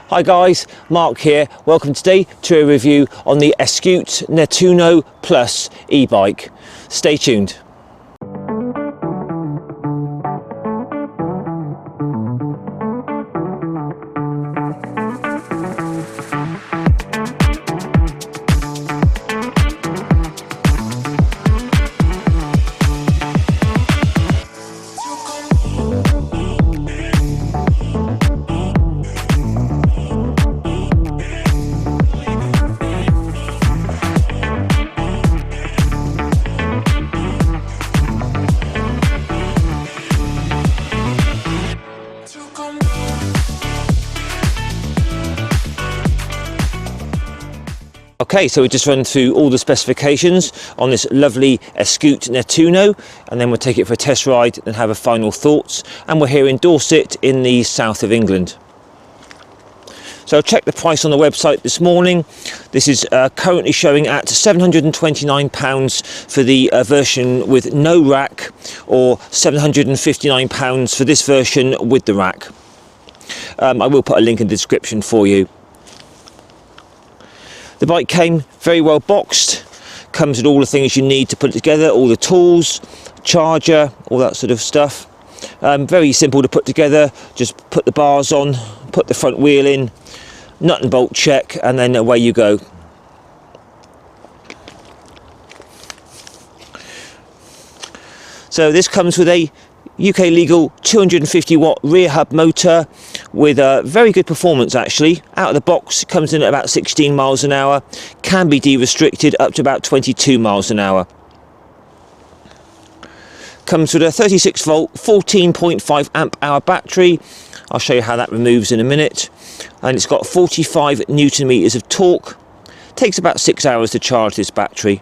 Hi guys, Mark here. Welcome today to a review on the Eskute Netuno Plus e-bike. Stay tuned. Okay, so we just run through all the specifications on this lovely Eskute Netuno, and then we'll take it for a test ride and have a final thoughts. And we're here in Dorset in the south of England. So I checked the price on the website this morning. This is currently showing at £729 for the version with no rack, or £759 for this version with the rack. I will put a link in the description for you. The bike came very well boxed, comes with all the things you need to put it together, all the tools, charger, all that sort of stuff. Very simple to put together, just put the bars on, put the front wheel in, nut and bolt check, and then away you go. So this comes with a UK legal 250 watt rear hub motor with a very good performance actually. Out of the box it comes in at about 16 miles an hour, can be de-restricted up to about 22 miles an hour. Comes with a 36 volt 14.5 amp hour battery. I'll show you how that removes in a minute. And it's got 45 newton meters of torque. Takes about 6 hours to charge this battery.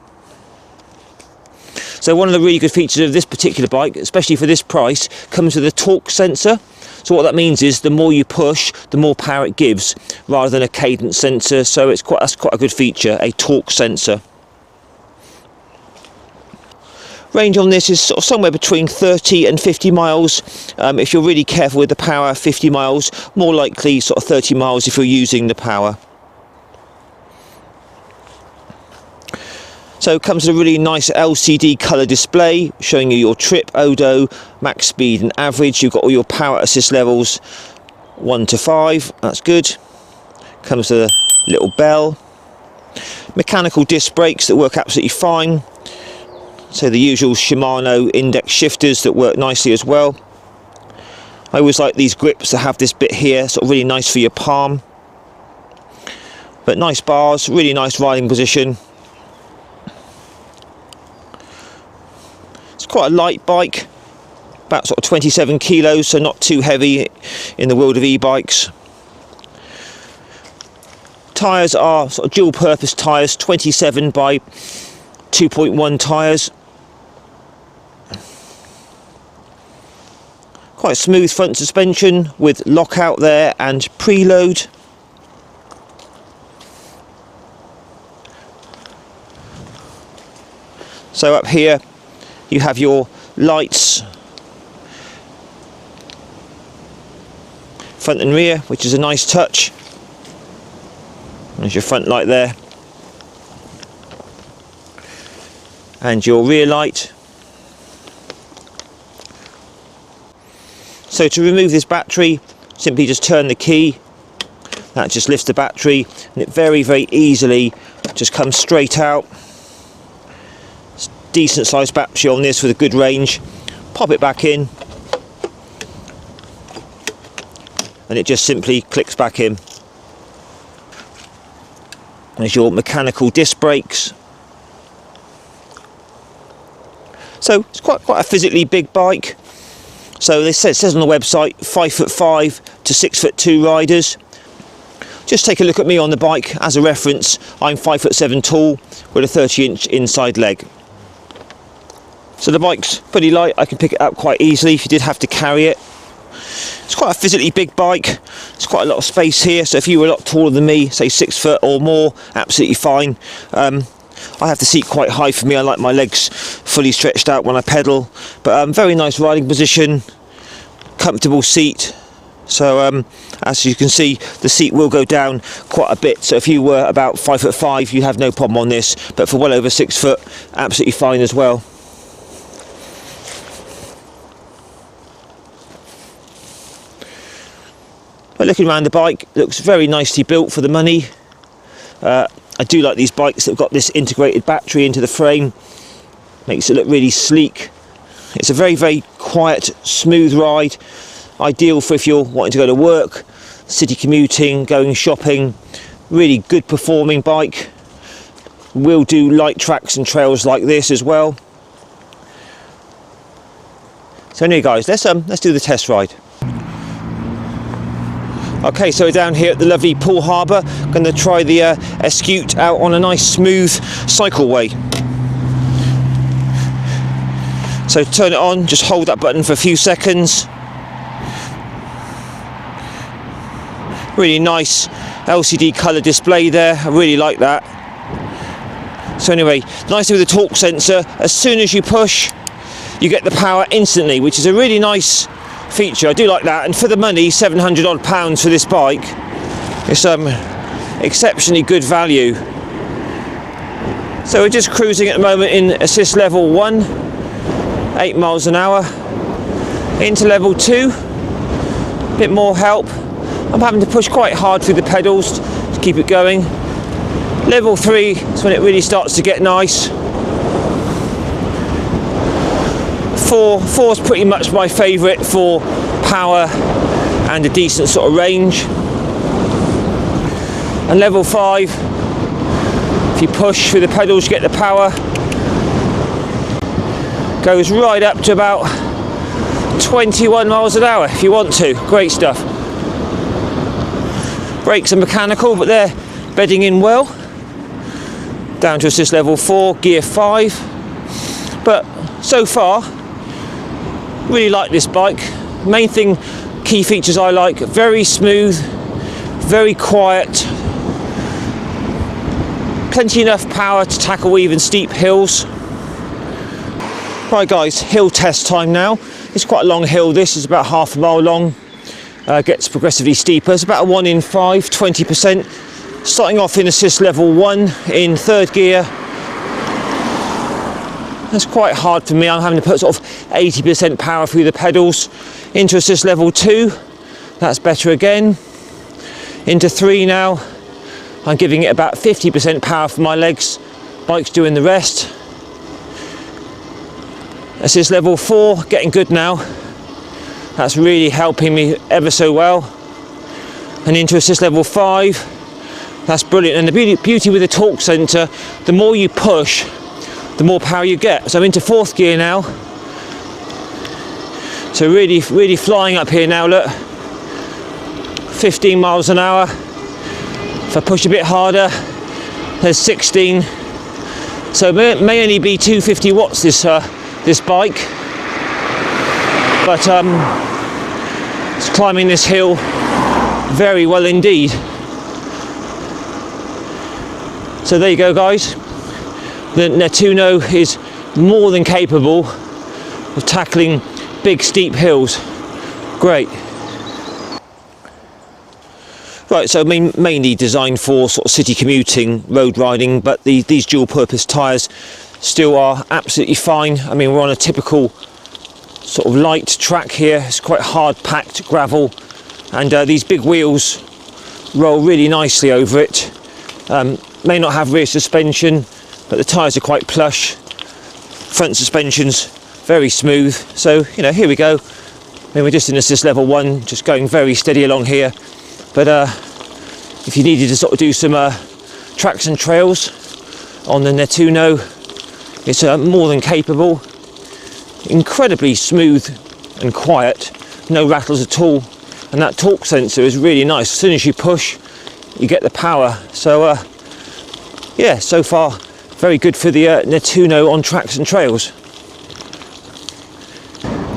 So one of the really good features of this particular bike, especially for this price, comes with a torque sensor. So what that means is the more you push, the more power it gives, rather than a cadence sensor. So that's quite a good feature, a torque sensor. Range on this is sort of somewhere between 30 and 50 miles. If you're really careful with the power, 50 miles. More likely sort of 30 miles if you're using the power. So it comes with a really nice LCD colour display showing you your trip, odo, max speed and average. You've got all your power assist levels 1 to 5, that's good. Comes with a little bell. Mechanical disc brakes that work absolutely fine. So the usual Shimano index shifters that work nicely as well. I always like these grips that have this bit here, sort of really nice for your palm. But nice bars, really nice riding position. It's quite a light bike, about sort of 27 kilos, so not too heavy in the world of e-bikes. Tyres are sort of dual purpose tyres, 27 by 2.1 tyres. Quite smooth front suspension with lockout there and preload. So up here you have your lights, front and rear, which is a nice touch. There's your front light there. And your rear light. So to remove this battery, simply just turn the key. That just lifts the battery, and it very, very easily just comes straight out. Decent sized battery on this with a good range. Pop it back in and it just simply clicks back in. There's your mechanical disc brakes. So it's quite a physically big bike. So it says on the website 5'5" to 6'2" riders. Just take a look at me on the bike as a reference. I'm 5'7" tall with a 30-inch inside leg. So the bike's pretty light, I can pick it up quite easily if you did have to carry it. It's quite a physically big bike, there's quite a lot of space here, so if you were a lot taller than me, say 6 foot or more, absolutely fine. I have the seat quite high for me, I like my legs fully stretched out when I pedal, but very nice riding position, comfortable seat, So as you can see, the seat will go down quite a bit. So if you were about 5'5", you have no problem on this. But for well over 6 foot, absolutely fine as well. But looking around the bike, looks very nicely built for the money. I do like these bikes that have got this integrated battery into the frame. Makes it look really sleek. It's a very, very quiet, smooth ride. Ideal for if you're wanting to go to work, city commuting, going shopping. Really good performing bike. Will do light tracks and trails like this as well. So anyway guys, let's do the test ride. Okay, so we're down here at the lovely Poole Harbour. Going to try the Eskute out on a nice smooth cycleway. So turn it on, just hold that button for a few seconds. Really nice LCD colour display there, I really like that. So anyway, nicely with the torque sensor, as soon as you push, you get the power instantly, which is a really nice feature. I do like that, and for the money, 700 odd pounds for this bike, it's exceptionally good value. So we're just cruising at the moment in assist level 1, 8 miles an hour. Into level 2, a bit more help. I'm having to push quite hard through the pedals to keep it going. Level 3 is when it really starts to get nice. 4 is pretty much my favourite for power and a decent sort of range. And level 5, if you push through the pedals, you get the power. Goes right up to about 21 miles an hour if you want to. Great stuff. Brakes are mechanical, but they're bedding in well. Down to assist level 4, gear 5. But so far, really like this bike. Main thing, key features I like, very smooth, very quiet, plenty enough power to tackle even steep hills. Right guys, hill test time now. It's quite a long hill, this is about half a mile long. Gets progressively steeper. It's about a 1 in 5, 20%. Starting off in assist level 1 in 3rd gear. That's quite hard for me. I'm having to put sort of 80% power through the pedals. Into assist level 2, that's better again. Into 3 now, I'm giving it about 50% power for my legs. Bike's doing the rest. Assist level 4, getting good now. That's really helping me ever so well. And into assist level 5, that's brilliant. And the beauty with the torque sensor, the more you push, the more power you get. So I'm into 4th gear now. So really flying up here now, look. 15 miles an hour. If I push a bit harder, there's 16. So it may only be 250 watts this bike. But it's climbing this hill very well indeed. So there you go guys. The Netuno is more than capable of tackling big steep hills. Great. Right, so mainly designed for sort of city commuting, road riding, but these dual purpose tyres still are absolutely fine. I mean, we're on a typical sort of light track here. It's quite hard packed gravel, and these big wheels roll really nicely over it. May not have rear suspension, but the tyres are quite plush. Front suspension's very smooth. So, you know, here we go. I mean, we're just in assist level 1, just going very steady along here. But if you needed to sort of do some tracks and trails on the Netuno, it's more than capable. Incredibly smooth and quiet, no rattles at all, and that torque sensor is really nice. As soon as you push, you get the power. So yeah, so far very good for the Netuno on tracks and trails.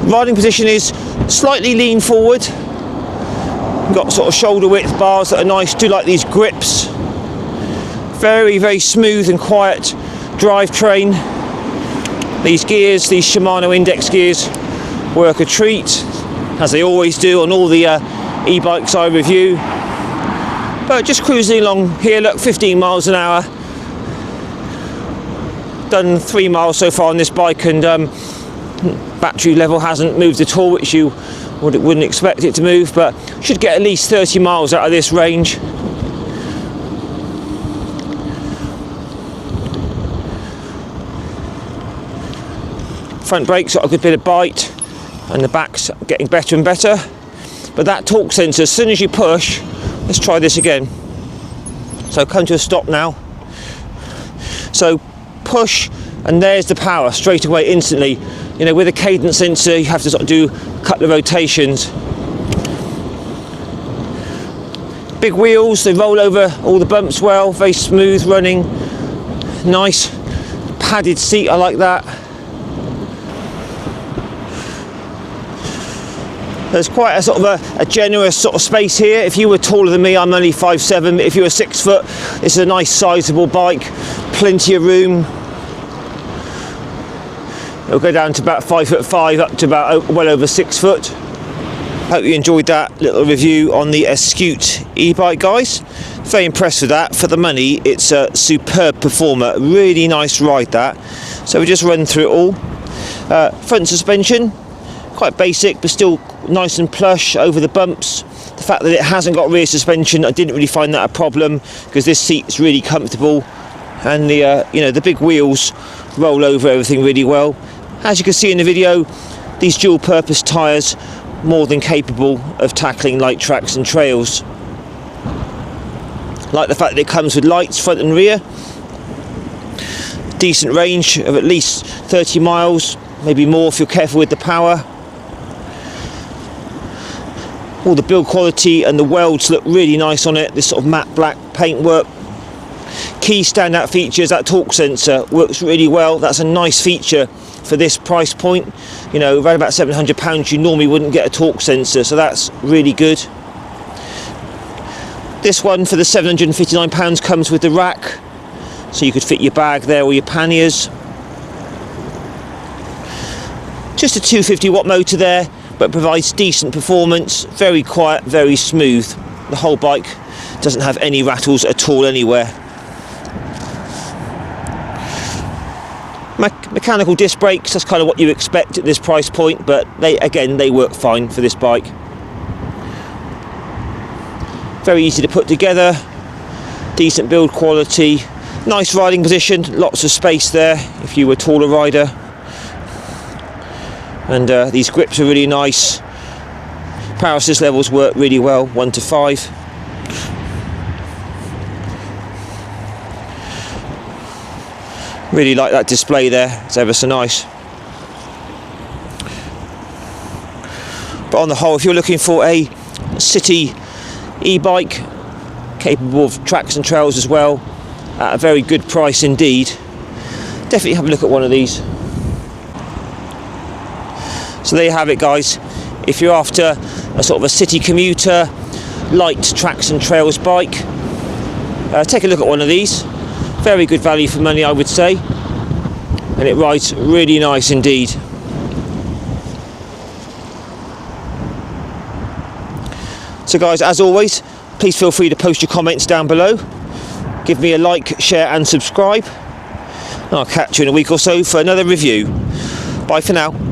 Riding position is slightly lean forward. Got sort of shoulder width bars that are nice. Do like these grips. Very smooth and quiet drivetrain. These gears, these Shimano index gears, work a treat, as they always do on all the e-bikes I review. But just cruising along here, look, 15 miles an hour. Done 3 miles so far on this bike, and battery level hasn't moved at all, which you wouldn't expect it to move, but should get at least 30 miles out of this range. Front brake's got a good bit of bite, and the back's getting better and better. But that torque sensor, as soon as you push, let's try this again. So come to a stop now. So push, and there's the power straight away, instantly. You know, with a cadence sensor, you have to sort of do a couple of rotations. Big wheels, they roll over all the bumps well, very smooth running. Nice padded seat, I like that. There's quite a sort of a generous sort of space here. If you were taller than me, I'm only 5'7", but if you were 6 foot, this is a nice sizable bike, plenty of room. It'll go down to about 5'5", up to about well over 6 foot. Hope you enjoyed that little review on the Eskute e-bike, guys. Very impressed with that. For the money, it's a superb performer. Really nice ride, that. So we just run through it all. Front suspension, quite basic, but still nice and plush over the bumps. The fact that it hasn't got rear suspension, I didn't really find that a problem, because this seat's really comfortable, and the you know, the big wheels roll over everything really well. As you can see in the video, these dual purpose tyres more than capable of tackling light tracks and trails. Like the fact that it comes with lights front and rear. Decent range of at least 30 miles, maybe more if you're careful with the power. All the build quality and the welds look really nice on it, this sort of matte black paintwork. Key standout features, that torque sensor works really well. That's a nice feature for this price point. You know, around about £700 you normally wouldn't get a torque sensor, so that's really good. This one for the £759 comes with the rack, so you could fit your bag there or your panniers. Just a 250 watt motor there, but provides decent performance, very quiet, very smooth. The whole bike doesn't have any rattles at all anywhere. Mechanical disc brakes, that's kind of what you expect at this price point, but they work fine for this bike. Very easy to put together, decent build quality, nice riding position, lots of space there if you were a taller rider. And these grips are really nice. Power assist levels work really well, 1 to 5. Really like that display there, it's ever so nice. But on the whole, if you're looking for a city e-bike capable of tracks and trails as well, at a very good price indeed, definitely have a look at one of these. So there you have it, guys. If you're after a sort of a city commuter, light tracks and trails bike, take a look at one of these. Very good value for money, I would say, and it rides really nice indeed. So guys, as always, please feel free to post your comments down below. Give me a like, share and subscribe. And I'll catch you in a week or so for another review. Bye for now.